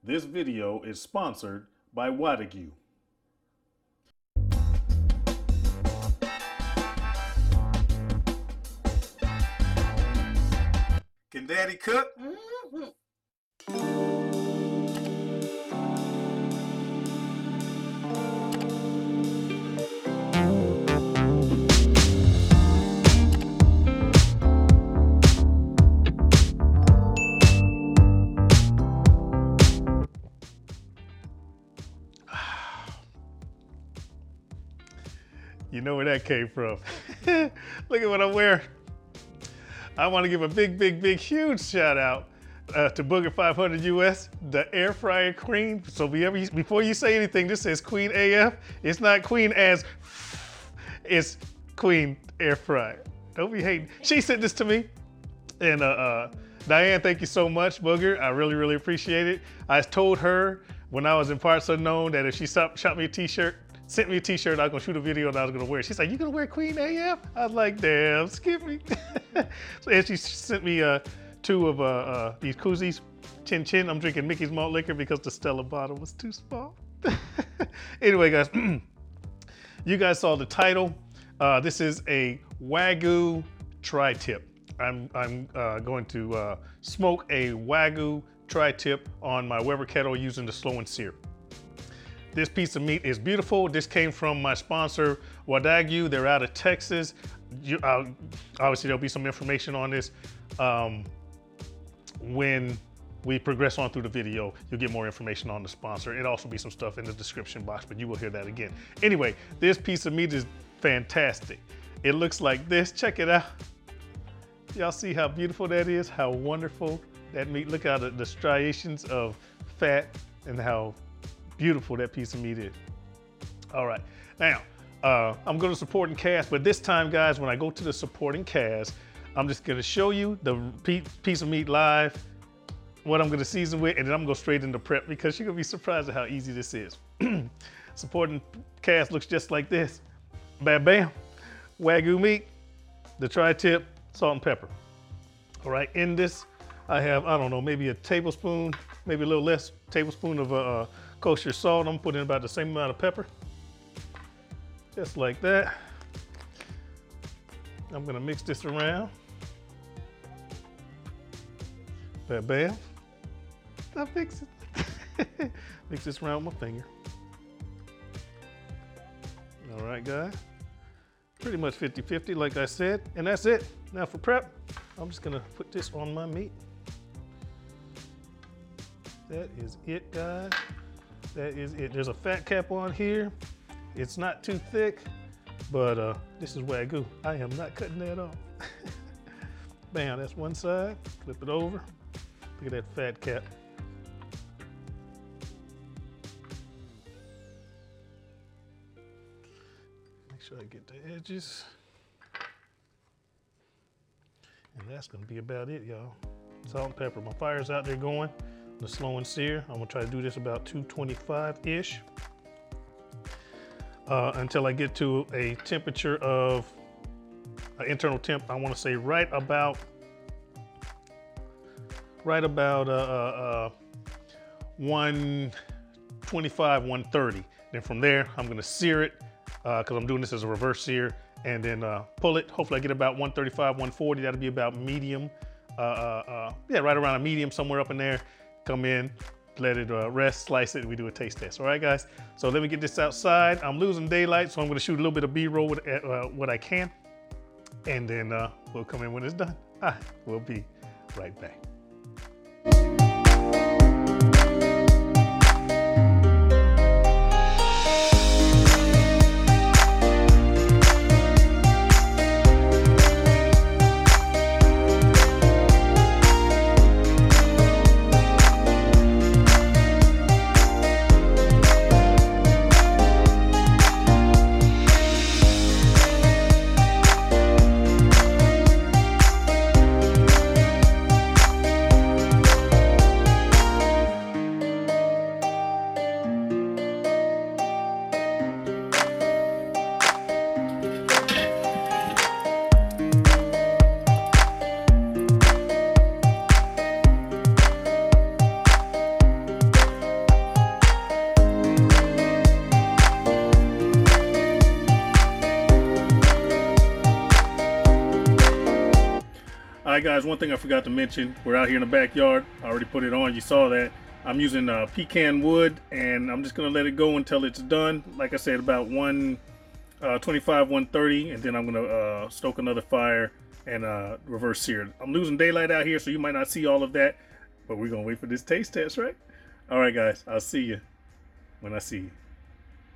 This video is sponsored by Wagyu. Can Daddy cook? You know where that came from. Look at what I'm wearing. I want to give a big, huge shout out to Booger 500 US, the air fryer queen. So before you say anything, this says Queen AF. It's not Queen as, it's Queen air fryer. Don't be hating. She sent this to me. And Diane, thank you so much, Booger. I really appreciate it. I told her when I was in Parts Unknown that if she shot me a t-shirt, sent me a t-shirt, I was gonna shoot a video and I was gonna wear it. She's like, you gonna wear Queen AF? I was like, damn, skip me. And she sent me two of these koozies, Chin Chin. I'm drinking Mickey's malt liquor because the Stella bottle was too small. Anyway, guys, you guys saw the title. This is a Wagyu tri-tip. I'm going to smoke a Wagyu tri-tip on my Weber kettle using the slow and sear. This piece of meat is beautiful. This came from my sponsor, Wagyu. They're out of Texas. Obviously, there'll be some information on this when we progress on through the video. You'll get more information on the sponsor. It'll also be some stuff in the description box, but you will hear that again. Anyway, this piece of meat is fantastic. It looks like this. Check it out. Y'all see how beautiful that is? How wonderful that meat. Look at the striations of fat and how beautiful that piece of meat is. All right, now I'm going to supporting cast, but this time, guys, when I go to the supporting cast, I'm just going to show you the piece of meat live, what I'm going to season with, and then I'm going to go straight into prep because you're going to be surprised at how easy this is. Supporting cast looks just like this. Bam, bam. Wagyu meat, the tri-tip, salt and pepper. All right, in this, I have, I don't know, maybe a tablespoon, maybe a little less, tablespoon of kosher salt. I'm putting about the same amount of pepper. Just like that. I'm gonna mix this around. Bam, bam. I fix it. Mix this around with my finger. All right, guys. Pretty much 50-50, like I said, and that's it. Now for prep, I'm just gonna put this on my meat. That is it, guys. That is it. There's a fat cap on here. It's not too thick, but this is Wagyu. I am not cutting that off. Bam, that's one side. Flip it over. Look at that fat cap. Make sure I get the edges. And that's gonna be about it, y'all. Salt and pepper. My fire's out there going. The slow and sear. I'm gonna try to do this about 225-ish until I get to a temperature of internal temp. I want to say right about 125, 130. Then from there, I'm gonna sear it because I'm doing this as a reverse sear, and then pull it. Hopefully, I get about 135, 140. That'll be about medium. Yeah, right around a medium, somewhere up in there. Come in, let it rest, slice it, and we do a taste test. All right, guys? So let me get this outside. I'm losing daylight, so I'm gonna shoot a little bit of B-roll with what I can, and then we'll come in when it's done. We'll be right back. right, guys, one thing I forgot to mention, we're out here in the backyard. I already put it on, you saw that. I'm using pecan wood, and I'm just gonna let it go until it's done. Like I said, about 125, 130, and then I'm gonna stoke another fire and reverse sear. I'm losing daylight out here, so you might not see all of that, but we're gonna wait for this taste test, right? All right, guys, I'll see you when I see you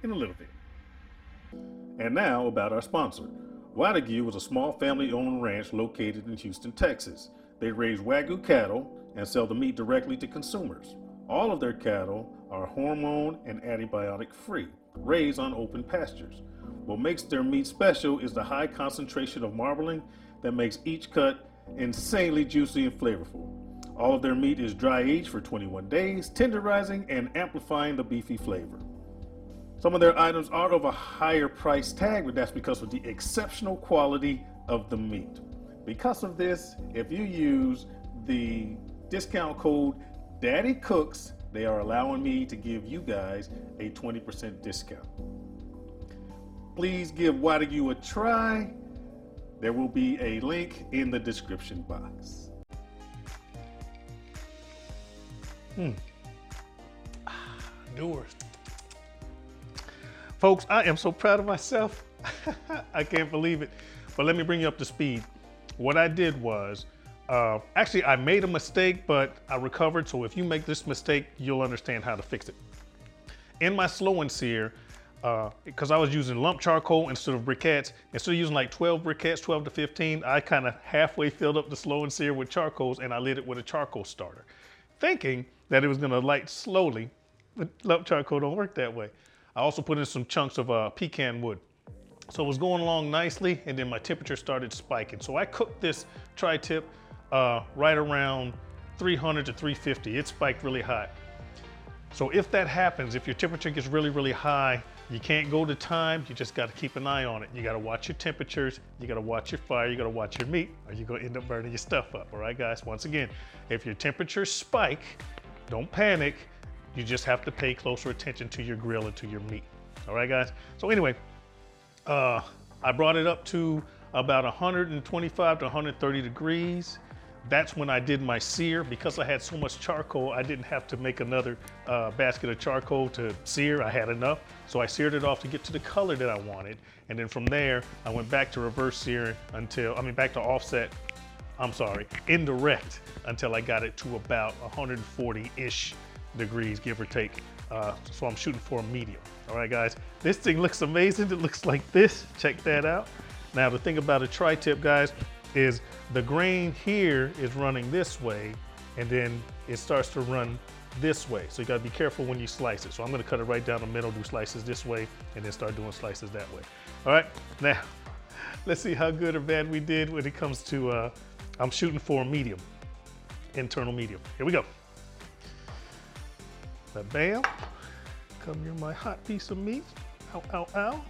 in a little bit. And now about our sponsor. Wagyu is a small family-owned ranch located in Houston, Texas. They raise Wagyu cattle and sell the meat directly to consumers. All of their cattle are hormone and antibiotic-free, raised on open pastures. What makes their meat special is the high concentration of marbling that makes each cut insanely juicy and flavorful. All of their meat is dry aged for 21 days, tenderizing and amplifying the beefy flavor. Some of their items are of a higher price tag, but that's because of the exceptional quality of the meat. Because of this, if you use the discount code Daddy Cooks, they are allowing me to give you guys a 20% discount. Please give Wagyu a try. There will be a link in the description box. Doers. Folks, I am so proud of myself. I can't believe it. But let me bring you up to speed. What I did was, actually I made a mistake, but I recovered. So if you make this mistake, you'll understand how to fix it. In my slow and sear, because I was using lump charcoal instead of briquettes, instead of using like 12 briquettes, 12 to 15, I kind of halfway filled up the slow and sear with charcoals, and I lit it with a charcoal starter, thinking that it was gonna light slowly, but lump charcoal don't work that way. I also put in some chunks of pecan wood. So it was going along nicely, and then my temperature started spiking. So I cooked this tri-tip right around 300 to 350. It spiked really high. So if that happens, if your temperature gets really, really high, you can't go to time, you just gotta keep an eye on it. You gotta watch your temperatures, you gotta watch your fire, you gotta watch your meat, or you're gonna end up burning your stuff up, all right, guys? Once again, if your temperatures spike, don't panic. You just have to pay closer attention to your grill and to your meat. All right, guys? So anyway, I brought it up to about 125 to 130 degrees. That's when I did my sear. Because I had so much charcoal, I didn't have to make another basket of charcoal to sear. I had enough. So I seared it off to get to the color that I wanted. And then from there, I went back to reverse searing back to offset, indirect, until I got it to about 140-ish degrees, give or take. So I'm shooting for a medium. All right, guys, this thing looks amazing. It looks like this. Check that out. Now, the thing about a tri-tip, guys, is the grain here is running this way, and then it starts to run this way. So you gotta be careful when you slice it. So I'm gonna cut it right down the middle, do slices this way, and then start doing slices that way. All right, now, let's see how good or bad we did when it comes to, I'm shooting for a medium, internal medium. Here we go. Bam, come here, my hot piece of meat. Ow, ow, ow.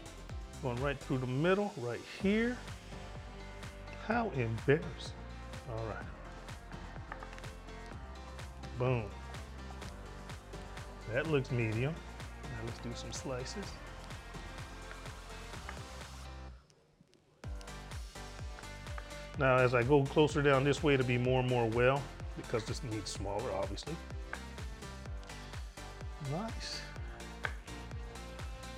Going right through the middle, right here. How embarrassing. All right. Boom. That looks medium. Now let's do some slices. Now, as I go closer down this way, to be more and more well, because this meat's smaller, obviously. Nice.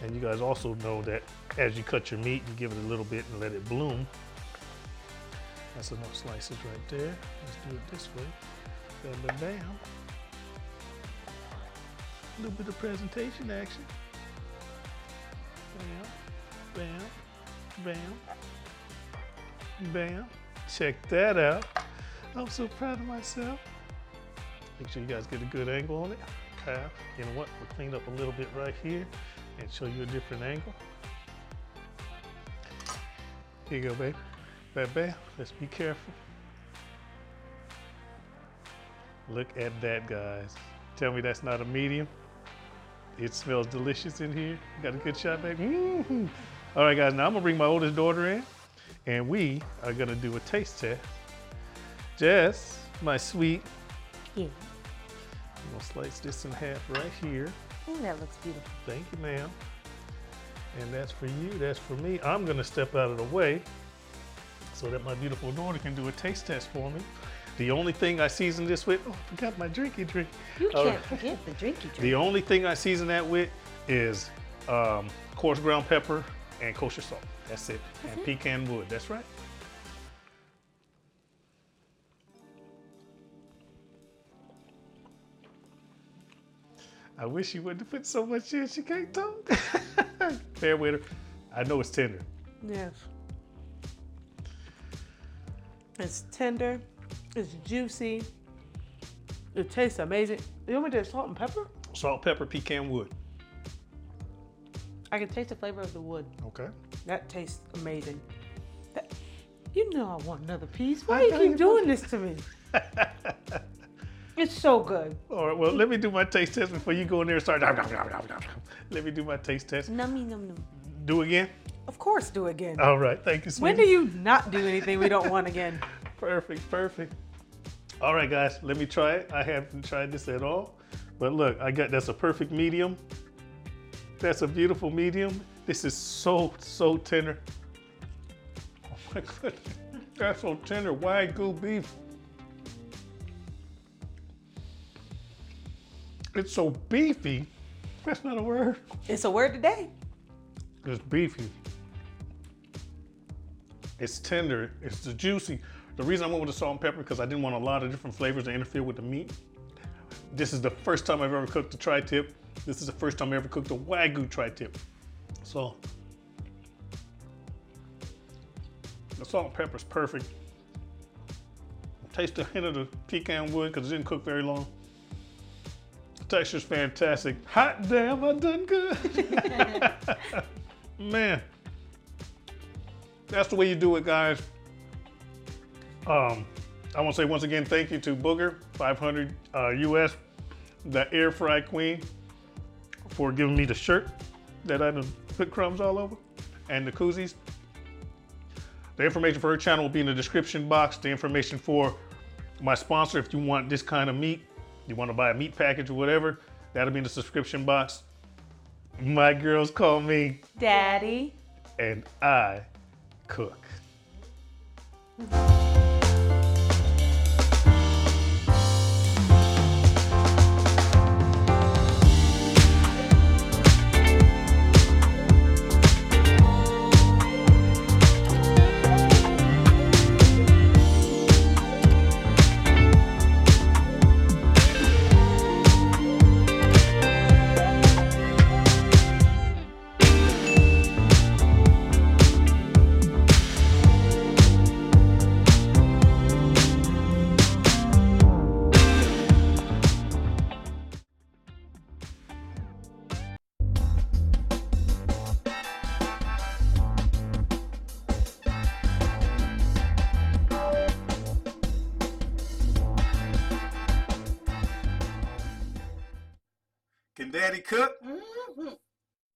And you guys also know that as you cut your meat, you give it a little bit and let it bloom. That's enough slices right there. Let's do it this way. Bam, bam, bam. A little bit of presentation action. Bam, bam, bam, bam. Check that out. I'm so proud of myself. Make sure you guys get a good angle on it. You know what? We'll clean up a little bit right here and show you a different angle. Here you go, baby. Bam, bam. Let's be careful. Look at that, guys. Tell me that's not a medium. It smells delicious in here. Got a good shot, baby. Mm-hmm. All right, guys. Now I'm gonna bring my oldest daughter in, and we are gonna do a taste test. Jess, my sweet. Yeah. I'm gonna slice this in half right here. Oh, that looks beautiful. Thank you, ma'am. And that's for you, that's for me. I'm gonna step out of the way so that my beautiful daughter can do a taste test for me. The only thing I season this with, oh, I forgot my drinky drink. You can't forget the drinky drink. The only thing I season that with is coarse ground pepper and kosher salt. That's it. And pecan wood, that's right. I wish you wouldn't have put so much in, she can't talk. Fair with her. I know it's tender. Yes. It's tender. It's juicy. It tastes amazing. You want me to do salt and pepper? Salt, pepper, pecan wood. I can taste the flavor of the wood. Okay. That tastes amazing. You know I want another piece. Why you keep doing this to me? It's so good. All right, well, let me do my taste test before you go in there and start. Let me do my taste test. Nummy num num. Do again? Of course, do again. All right, thank you, sweetie. When do you not do anything we don't want again? Perfect, perfect. All right, guys, let me try it. I haven't tried this at all. But look, that's a perfect medium. That's a beautiful medium. This is so tender. Oh my goodness, that's so tender. Wagyu beef. It's so beefy. That's not a word. It's a word today. It's beefy. It's tender. It's juicy. The reason I went with the salt and pepper because I didn't want a lot of different flavors to interfere with the meat. This is the first time I've ever cooked a tri-tip. This is the first time I ever cooked a Wagyu tri-tip. So the salt and pepper is perfect. Taste the hint of the pecan wood because it didn't cook very long. Texture's fantastic. Hot damn, I done good. Man, that's the way you do it, guys. I want to say once again, thank you to Booger 500 US, the air fry queen, for giving me the shirt that I done put crumbs all over, and the koozies. The information for her channel will be in the description box. The information for my sponsor, if you want this kind of meat, you want to buy a meat package or whatever, that'll be in the subscription box. My girls call me Daddy. and I cook. Can Daddy cook? Mm-hmm.